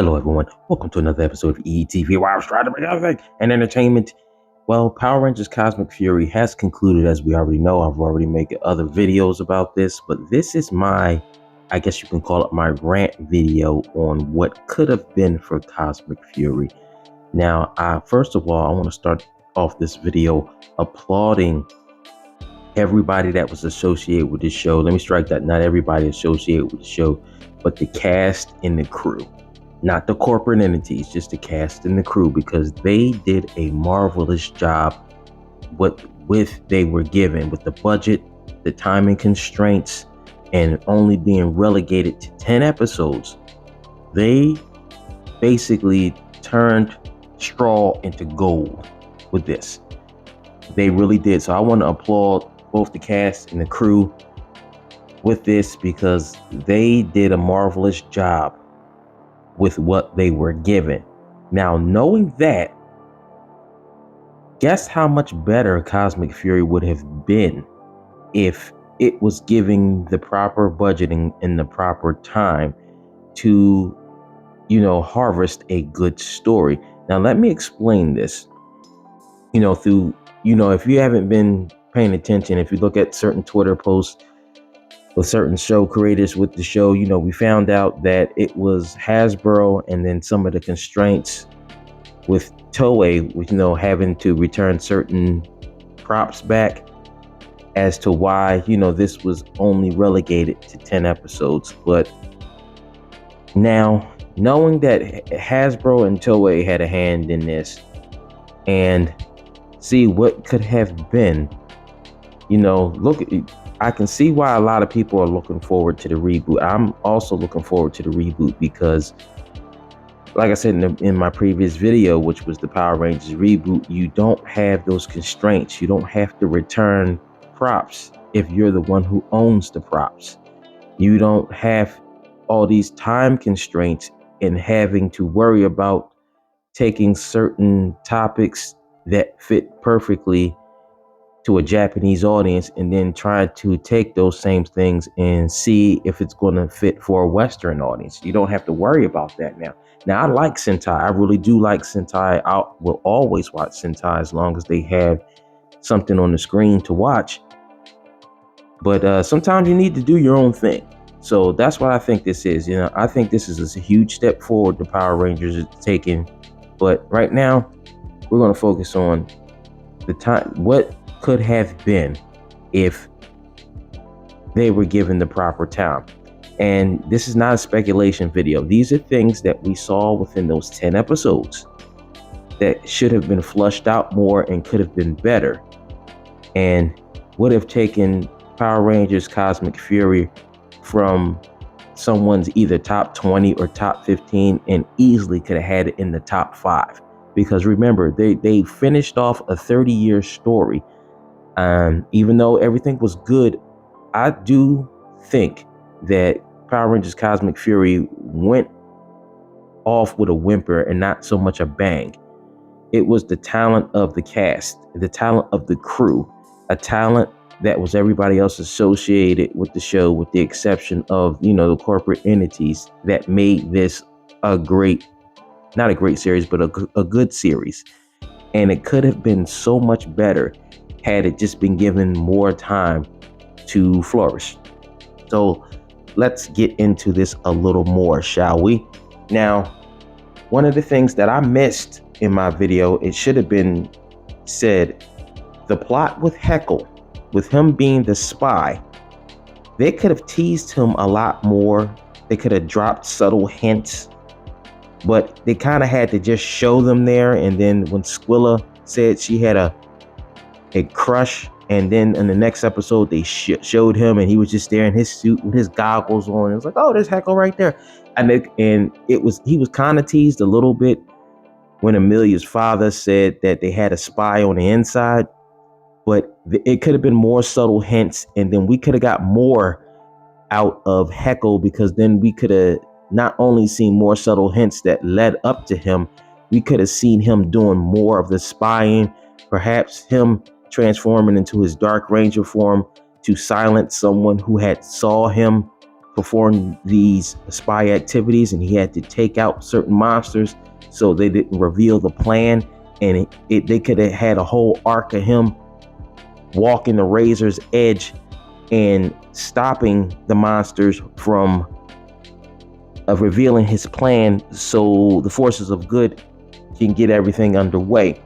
Hello everyone, welcome to another episode of ETV, where I was trying to make everything and entertainment. Well, Power Rangers Cosmic Fury has concluded, as we already know. I've already made other videos about this, but this is my, I guess you can call it my rant video on what could have been for Cosmic Fury. Now, first of all, I want to start off this video applauding everybody that was associated with the show. Let me strike that, not everybody associated with the show, but the cast and the crew. Not the corporate entities, just the cast and the crew, because they did a marvelous job with they were given, with the budget, the timing constraints, and only being relegated to 10 episodes. They basically turned straw into gold with this. They really did. So I want to applaud both the cast and the crew with this, because they did a marvelous job with what they were given. Now, knowing that, guess how much better Cosmic Fury would have been if it was giving the proper budgeting and the proper time to, harvest a good story. Now, let me explain this. If you haven't been paying attention, if you look at certain Twitter posts with certain show creators with the show, we found out that it was Hasbro and then some of the constraints with Toei, with, having to return certain props back, as to why, this was only relegated to 10 episodes. But now, knowing that Hasbro and Toei had a hand in this, and see what could have been, I can see why a lot of people are looking forward to the reboot. I'm also looking forward to the reboot because, like I said in my previous video, which was the Power Rangers reboot, you don't have those constraints. You don't have to return props if you're the one who owns the props. You don't have all these time constraints and having to worry about taking certain topics that fit perfectly to a Japanese audience and then try to take those same things and see if it's going to fit for a Western audience. You don't have to worry about that now. Now, I like Sentai. I really do like Sentai. I will always watch Sentai as long as they have something on the screen to watch. But sometimes you need to do your own thing. So that's what I think this is. I think this is a huge step forward the Power Rangers is taking. But right now, we're going to focus on the time, what could have been if they were given the proper time. And this is not a speculation video. These are things that we saw within those 10 episodes that should have been flushed out more and could have been better, and would have taken Power Rangers Cosmic Fury from someone's either top 20 or top 15 and easily could have had it in the top 5. Because remember, they finished off a 30-year story. Even though everything was good, I do think that Power Rangers Cosmic Fury went off with a whimper and not so much a bang. It was the talent of the cast, the talent of the crew, a talent that was everybody else associated with the show, with the exception of, the corporate entities, that made this not a great series, but a good series. And it could have been so much better had it just been given more time to flourish. So let's get into this a little more, shall we? Now, one of the things that I missed in my video, it should have been said, the plot with Heckle, with him being the spy, they could have teased him a lot more. They could have dropped subtle hints, but they kind of had to just show them there. And then when Squilla said she had a crush, and then in the next episode they showed him and he was just there in his suit with his goggles on. It was like, oh, there's Heckle right there. And he was kind of teased a little bit when Amelia's father said that they had a spy on the inside, but it could have been more subtle hints, and then we could have got more out of Heckle, because then we could have not only seen more subtle hints that led up to him, we could have seen him doing more of the spying, perhaps him transforming into his Dark Ranger form to silence someone who had saw him perform these spy activities, and he had to take out certain monsters so they didn't reveal the plan. And they could have had a whole arc of him walking the razor's edge and stopping the monsters from revealing his plan, so the forces of good can get everything underway.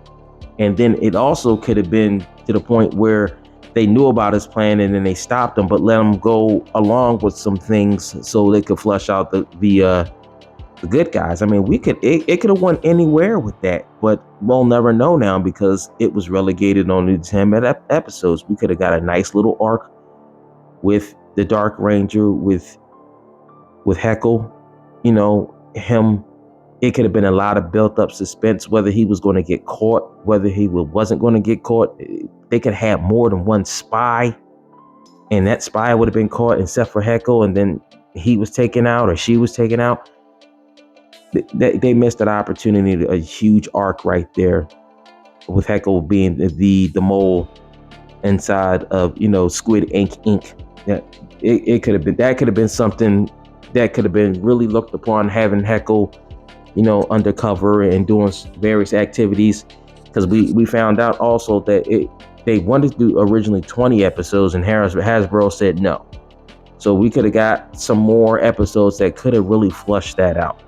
And then it also could have been to the point where they knew about his plan and then they stopped him, but let him go along with some things so they could flush out the good guys. I mean, it could have went anywhere with that, but we'll never know now because it was relegated on the 10 episodes. We could have got a nice little arc with the Dark Ranger, with Heckle, him. It could have been a lot of built-up suspense, whether he was going to get caught, whether he wasn't going to get caught. They could have more than one spy, and that spy would have been caught, except for Heckle, and then he was taken out or she was taken out. They missed an opportunity, a huge arc right there, with Heckle being the mole inside of Squid Inc. Yeah, it could have been something that could have been really looked upon, having Heckle undercover and doing various activities, because we found out also that they wanted to do originally 20 episodes and Hasbro said no. So we could have got some more episodes that could have really flushed that out.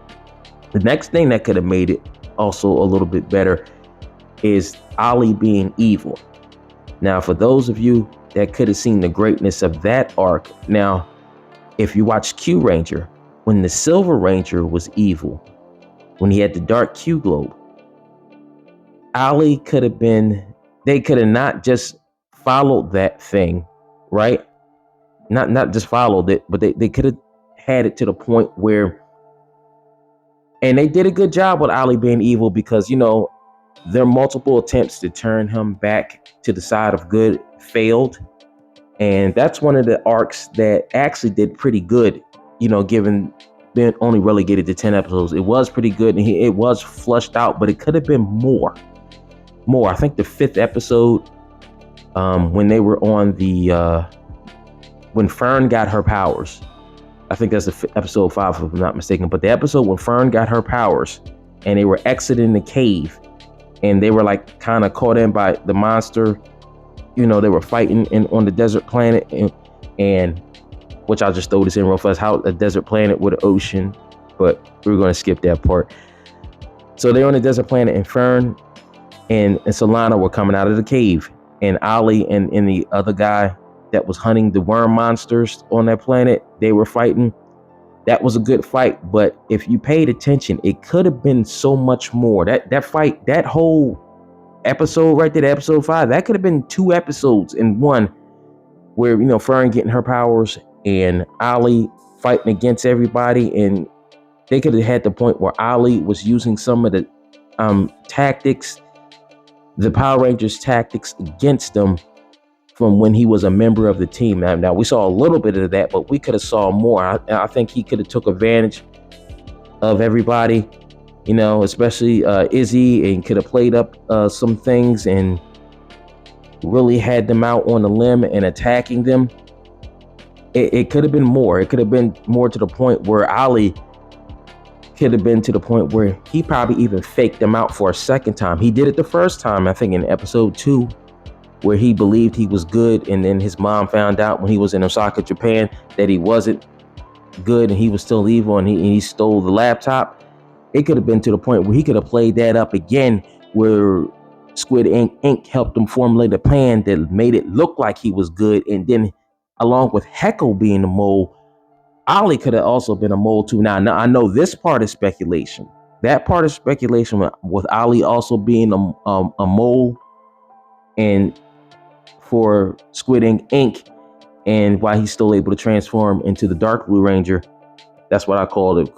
The next thing that could have made it also a little bit better is Ollie being evil. Now, for those of you that could have seen the greatness of that arc, now, if you watch Q Ranger, when the Silver Ranger was evil, when he had the dark Q globe, Ollie could have been, they could have not just followed that thing, right? Not just followed it, but they could have had it to the point where, and they did a good job with Ollie being evil, because, their multiple attempts to turn him back to the side of good failed. And that's one of the arcs that actually did pretty good, given being only relegated to 10 episodes. It was pretty good, and it was flushed out, but it could have been more. I think the 5th episode, when they were on the, when Fern got her powers, I think that's episode 5 if I'm not mistaken, but the episode when Fern got her powers and they were exiting the cave and they were like kind of caught in by the monster, they were fighting on the desert planet, and which I'll just throw this in real fast, how a desert planet with an ocean, but we're going to skip that part. So they're on the desert planet, and Fern and Solana were coming out of the cave, and Ollie and the other guy that was hunting the worm monsters on that planet, they were fighting. That was a good fight, but if you paid attention, it could have been so much more. That fight, that whole episode right there, episode 5, that could have been 2 episodes in one, where Fern getting her powers and Ollie fighting against everybody, and they could have had the point where Ollie was using some of the tactics, the Power Rangers tactics against them from when he was a member of the team. Now we saw a little bit of that, but we could have saw more. I think he could have took advantage of everybody, especially Izzy, and could have played up some things and really had them out on a limb and attacking them. It could have been more. It could have been more to the point where Ollie could have been to the point where he probably even faked them out for a second time. He did it the first time, I think in episode 2, where he believed he was good, and then his mom found out when he was in Osaka, Japan, that he wasn't good and he was still evil, and he stole the laptop. It could have been to the point where he could have played that up again, where Squid Inc. helped him formulate a plan that made it look like he was good, and then along with Heckle being the mole, Ollie could have also been a mole too. Now I know this part is speculation. That part is speculation with Ollie also being a mole, and for Squid Inc. and why he's still able to transform into the Dark Blue Ranger. That's what I called it.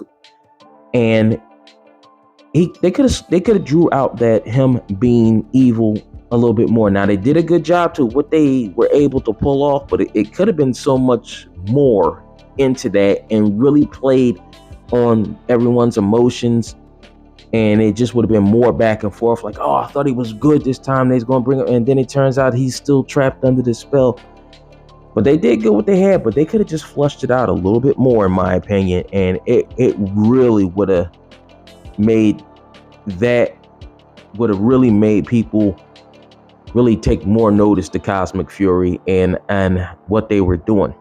And they could have drew out that him being evil a little bit more. Now they did a good job to what they were able to pull off, but it could have been so much more into that and really played on everyone's emotions. And it just would have been more back and forth, like, oh, I thought he was good this time, they's going to bring him, and then it turns out he's still trapped under the spell. But they did good what they had, but they could have just flushed it out a little bit more, in my opinion, and it really would have made people really take more notice to Cosmic Fury and what they were doing.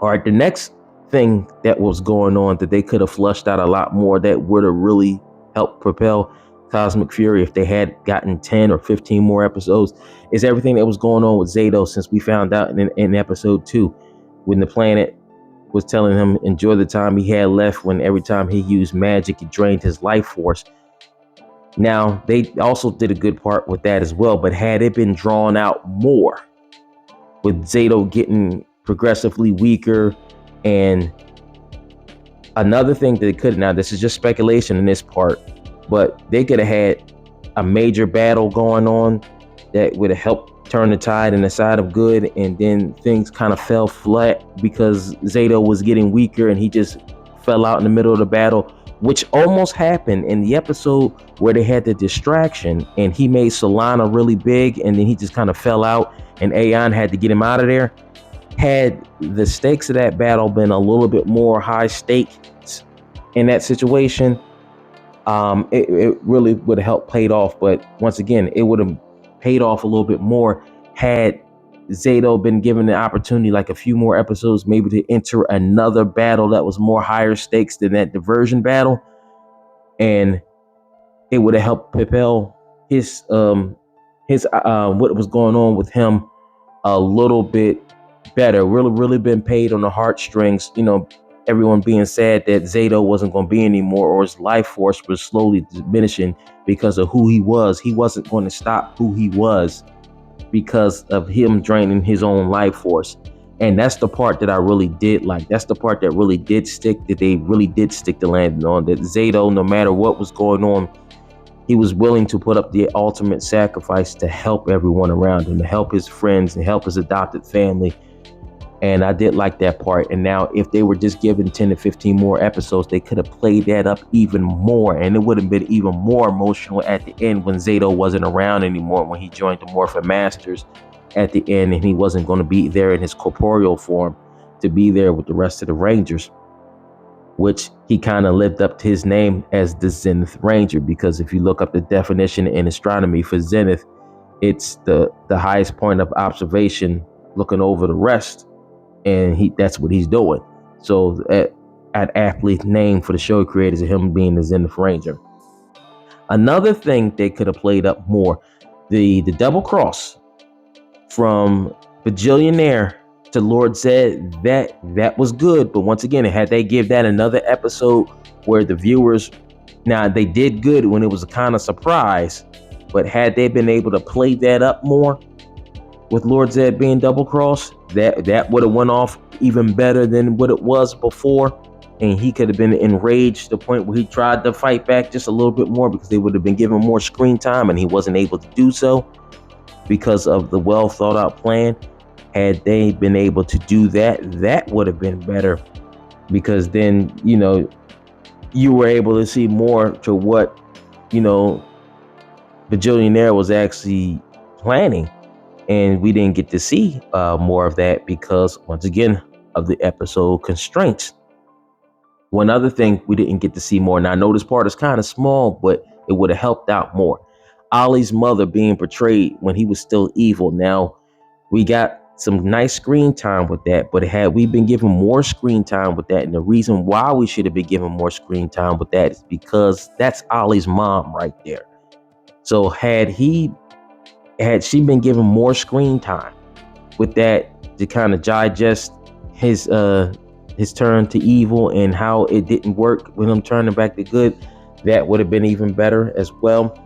All right, the next thing that was going on that they could have flushed out a lot more that would have really helped propel Cosmic Fury if they had gotten 10 or 15 more episodes is everything that was going on with Zedd, since we found out in episode 2 when the planet was telling him enjoy the time he had left, when every time he used magic it drained his life force. Now, they also did a good part with that as well, but had it been drawn out more, with Zedd getting progressively weaker, and another thing that they could, now this is just speculation in this part, but they could have had a major battle going on that would have helped turn the tide in the side of good, and then things kind of fell flat because Zedd was getting weaker and he just fell out in the middle of the battle, which almost happened in the episode where they had the distraction and he made Solana really big and then he just kind of fell out and Aeon had to get him out of there. Had the stakes of that battle been a little bit more high stakes in that situation, it really would have helped paid off. But once again, it would have paid off a little bit more had Zedd been given the opportunity, like a few more episodes, maybe to enter another battle that was more higher stakes than that diversion battle, and it would have helped propel his what was going on with him a little bit better. Really been paid on the heartstrings. Everyone being sad that Zedd wasn't going to be anymore, or his life force was slowly diminishing because of who he was. He wasn't going to stop who he was because of him draining his own life force. And that's the part that I really did like. That's the part that really did stick, that they really did stick the landing on. That Zedd, no matter what was going on, he was willing to put up the ultimate sacrifice to help everyone around him, to help his friends and help his adopted family. And I did like that part. And now if they were just given 10 to 15 more episodes, they could have played that up even more. And it would have been even more emotional at the end when Zedd wasn't around anymore, when he joined the Morphin Masters at the end and he wasn't going to be there in his corporeal form to be there with the rest of the Rangers, which he kind of lived up to his name as the Zenith Ranger, because if you look up the definition in astronomy for Zenith, it's the highest point of observation looking over the rest. And that's what he's doing. So an aptly named for the show creators of him being the Zenith Ranger. Another thing they could have played up more, the double cross from Bajillionaire to Lord Zedd, that was good. But once again, had they give that another episode where the viewers, now they did good when it was a kind of surprise, but had they been able to play that up more with Lord Zedd being double crossed, that would have went off even better than what it was before, and he could have been enraged to the point where he tried to fight back just a little bit more, because they would have been given more screen time and he wasn't able to do so because of the well thought out plan. Had they been able to do that, that would have been better, because then you were able to see more to what Bajillionaire was actually planning. And we didn't get to see more of that because, once again, of the episode constraints. One other thing we didn't get to see more, and I know this part is kind of small, but it would have helped out more. Ollie's mother being portrayed when he was still evil. Now, we got some nice screen time with that, but had we been given more screen time with that, and the reason why we should have been given more screen time with that is because that's Ollie's mom right there. So had she been given more screen time with that to kind of digest his turn to evil and how it didn't work with him turning back to good, that would have been even better as well.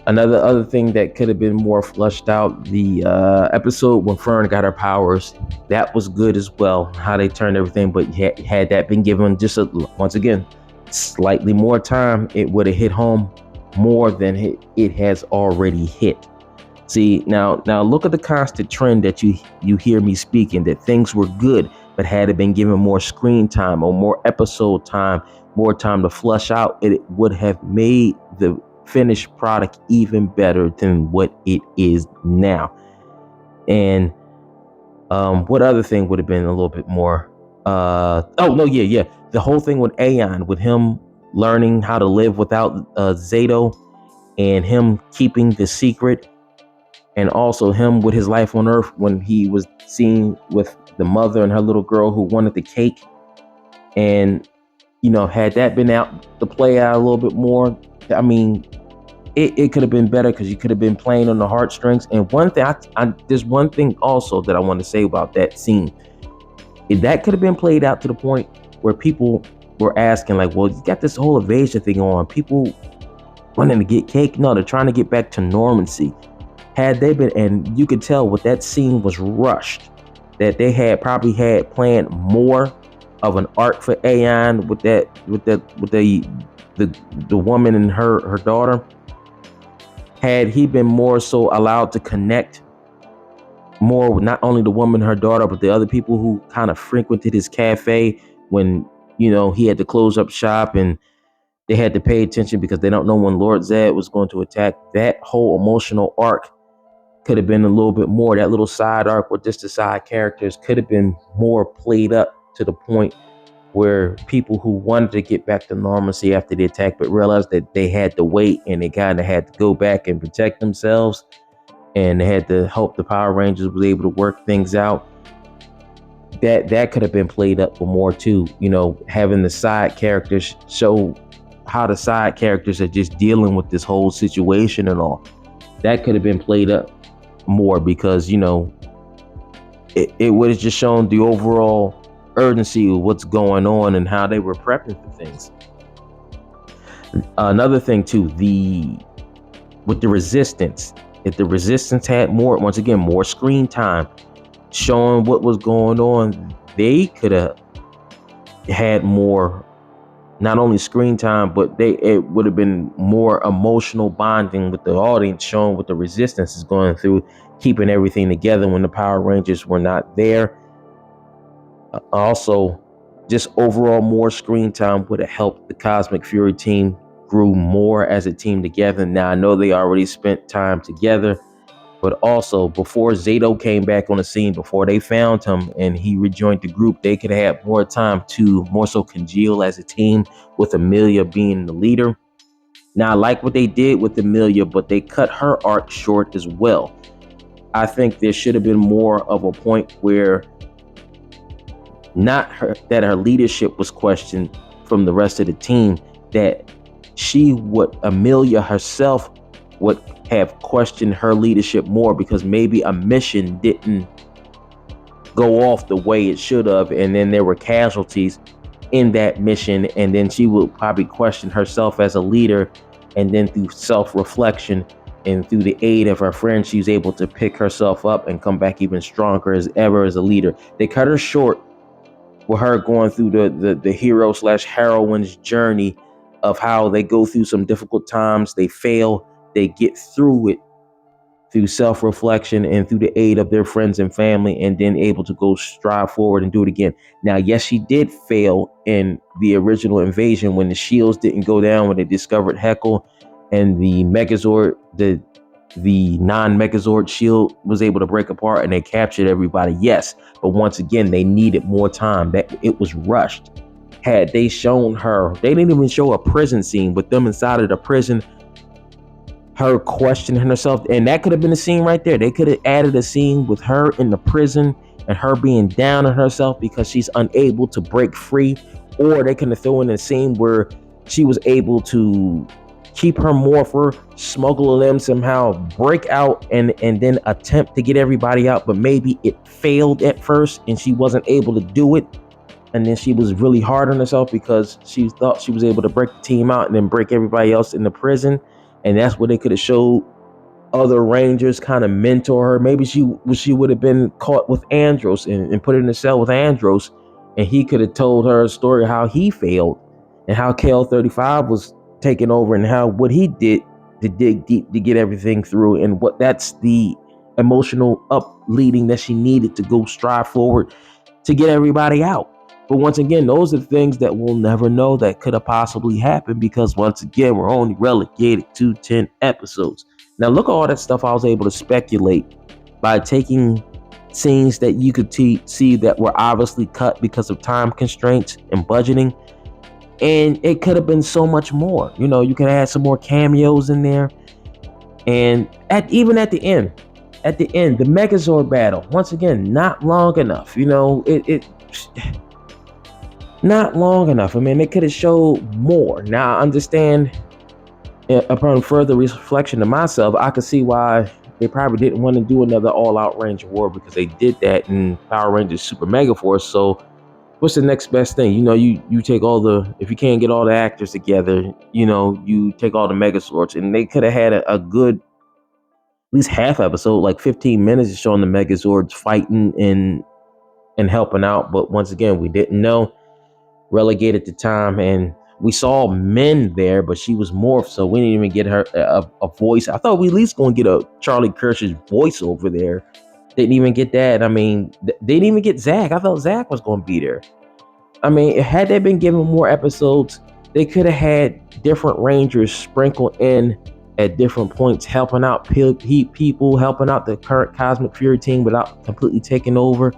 Other thing that could have been more flushed out, the episode when Fern got her powers, that was good as well, how they turned everything. But had that been given just once again slightly more time, it would have hit home more than it has already hit. See, now look at the constant trend that you hear me speaking, that things were good, but had it been given more screen time or more episode time, more time to flush out, it would have made the finished product even better than what it is now. And What other thing would have been a little bit more? Oh no, yeah. The whole thing with Aeon, with him learning how to live without Zato, and him keeping the secret, and also him with his life on Earth when he was seen with the mother and her little girl who wanted the cake. And had that been out to play out a little bit more, I mean, it could have been better because you could have been playing on the heartstrings. And one thing, there's one thing also that I want to say about that scene. If that could have been played out to the point where people were asking, like, well, you got this whole evasion thing on, people wanting to get cake. No, they're trying to get back to normalcy. Had they been, and you could tell what that scene was rushed, that they had probably had planned more of an arc for Aeon with the woman and her daughter. Had he been more so allowed to connect more with not only the woman and her daughter, but the other people who kind of frequented his cafe when he had to close up shop, and they had to pay attention because they don't know when Lord Zedd was going to attack. That whole emotional arc could have been a little bit more. That little side arc with just the side characters could have been more played up to the point where people who wanted to get back to normalcy after the attack but realized that they had to wait, and they kind of had to go back and protect themselves, and they had to help the Power Rangers was able to work things out. That could have been played up for more too. Having the side characters show how the side characters are just dealing with this whole situation and all. That could have been played up more because it would have just shown the overall urgency of what's going on and how they were prepping for things. Another thing too, with the Resistance, if the Resistance had more screen time showing what was going on, they could have had more, not only screen time, but it would have been more emotional bonding with the audience, showing what the Resistance is going through, keeping everything together when the Power Rangers were not there. Also, just overall more screen time would have helped the Cosmic Fury team grew more as a team together. Now, I know they already spent time together, but also before Zato came back on the scene, before they found him and he rejoined the group, they could have had more time to more so congeal as a team, with Amelia being the leader. Now, I like what they did with Amelia, but they cut her arc short as well. I think there should have been more of a point where not her leadership was questioned from the rest of the team, that Amelia herself would have questioned her leadership more, because maybe a mission didn't go off the way it should have, and then there were casualties in that mission, and then she would probably question herself as a leader, and then through self-reflection and through the aid of her friends, she was able to pick herself up and come back even stronger as ever as a leader. They cut her short with her going through the hero / heroine's journey of how they go through some difficult times, they fail, they get through it through self-reflection and through the aid of their friends and family, and then able to go strive forward and do it again. Now, yes, she did fail in the original invasion when the shields didn't go down, when they discovered Heckle, and the Megazord, the non-Megazord shield was able to break apart and they captured everybody. Yes, but once again, they needed more time. That it was rushed. Had they shown her, they didn't even show a prison scene with them inside of the prison, her questioning herself, and that could have been a scene right there. They could have added a scene with her in the prison and her being down on herself because she's unable to break free, or they could have thrown in a scene where she was able to keep her morpher, smuggle them somehow, break out, and then attempt to get everybody out, but maybe it failed at first and she wasn't able to do it, and then she was really hard on herself because she thought she was able to break the team out and then break everybody else in the prison. And that's where they could have showed other Rangers kind of mentor her. Maybe she would have been caught with Andros and put in a cell with Andros, and he could have told her a story how he failed and how KL35 was taking over, and how what he did to dig deep to get everything through, and what that's the emotional leading that she needed to go strive forward to get everybody out. But once again, those are things that we'll never know that could have possibly happened, because once again, we're only relegated to 10 episodes. Now look at all that stuff I was able to speculate by taking scenes that you could see that were obviously cut because of time constraints and budgeting. And it could have been so much more. You know, you could have had some more cameos in there. And even at the end, the Megazord battle, once again, not long enough. You know, it not long enough. I mean, they could have showed more. Now, I understand, upon further reflection to myself, I could see why they probably didn't want to do another all-out Ranger War, because they did that in Power Rangers Super Mega Force. So what's the next best thing? You know, you take all the, if you can't get all the actors together, you know, you take all the Megazords. And they could have had a good, at least half episode, like 15 minutes, showing the Megazords fighting and helping out. But once again, we didn't know. Relegated to time, and we saw Min there, but she was morphed, so we didn't even get her a voice. I thought we at least gonna get a Charlie Kirsch's voice over there. Didn't even get that. I mean, they didn't even get Zach. I thought Zach was gonna be there. I mean, had they been given more episodes, they could have had different Rangers sprinkled in at different points, helping out people, helping out the current Cosmic Fury team without completely taking over.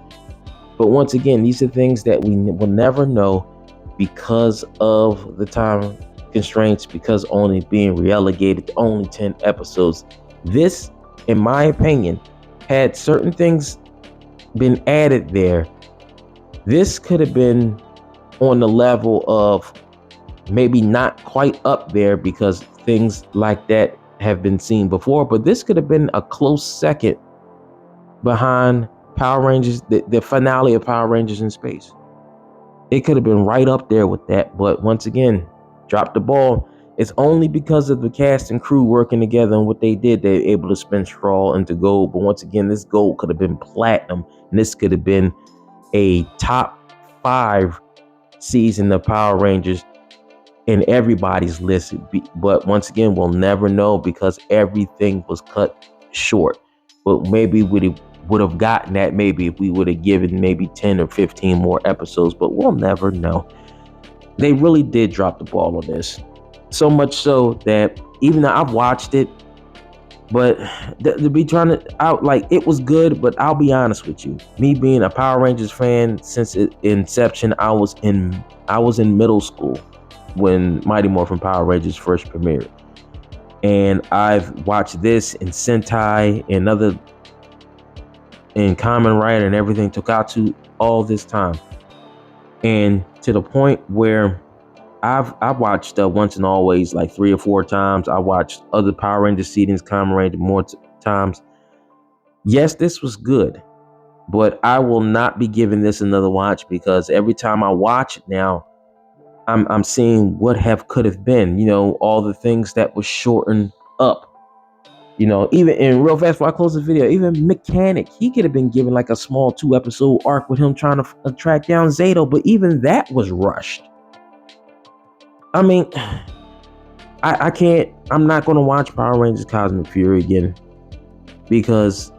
But once again, these are things that we will never know because of the time constraints, because only being relegated to only 10 episodes. This, in my opinion, had certain things been added there, this could have been on the level of maybe not quite up there, because things like that have been seen before, but this could have been a close second behind Power Rangers, the finale of Power Rangers in Space. It could have been right up there with that, but once again, dropped the ball. It's only because of the cast and crew working together and what they did, they were able to spin straw into gold. But once again, this gold could have been platinum, and this could have been a top 5 season of Power Rangers in everybody's list. But once again, we'll never know, because everything was cut short. But maybe we would have gotten that maybe if we would have given maybe 10 or 15 more episodes, but we'll never know. They really did drop the ball on this. So much so that even though I've watched it, but to be trying to out, like, it was good, but I'll be honest with you, me being a Power Rangers fan since inception, I was in middle school when Mighty Morphin Power Rangers first premiered. And I've watched this in Sentai and other, in Kamen Rider and everything, Tokatsu, all this time. And to the point where I've watched Once and Always like 3 or 4 times. I watched other Power Ranger seedings, Kamen Rider, more times. Yes, this was good, but I will not be giving this another watch, because every time I watch it now, I'm seeing what could have been. You know, all the things that was shortened up. You know, even in real fast before I close the video, even Mechanic, he could have been given like a small 2-episode arc with him trying to track down Zato, but even that was rushed. I mean, I can't, I'm not going to watch Power Rangers Cosmic Fury again, because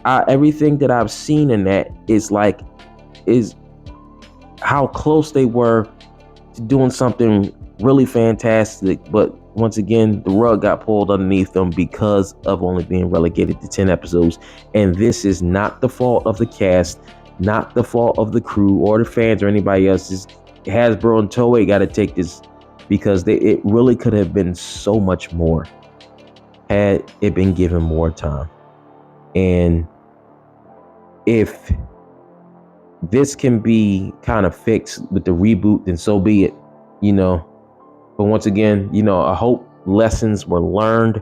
everything that I've seen in that is how close they were to doing something really fantastic, but once again, the rug got pulled underneath them because of only being relegated to 10 episodes. And this is not the fault of the cast, not the fault of the crew or the fans or anybody else. It's Hasbro and Toei got to take this, because it really could have been so much more had it been given more time. And if this can be kind of fixed with the reboot, then so be it, you know. But once again, you know, I hope lessons were learned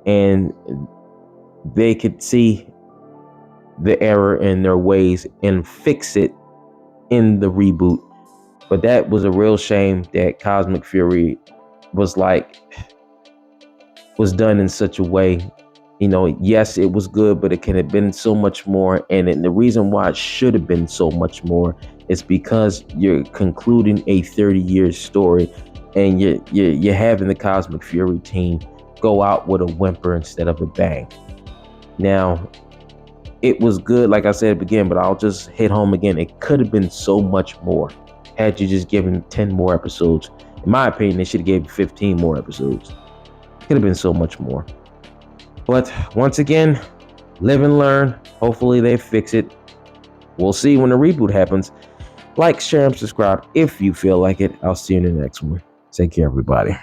and they could see the error in their ways and fix it in the reboot. But that was a real shame that Cosmic Fury was done in such a way. You know, yes, it was good, but it could have been so much more. And the reason why it should have been so much more is because you're concluding a 30-year story, and you're having the Cosmic Fury team go out with a whimper instead of a bang. Now, it was good, like I said at the beginning, but I'll just hit home again. It could have been so much more had you just given 10 more episodes. In my opinion, they should have given 15 more episodes. Could have been so much more. But once again, live and learn. Hopefully they fix it. We'll see when the reboot happens. Like, share, and subscribe if you feel like it. I'll see you in the next one. Take care, everybody.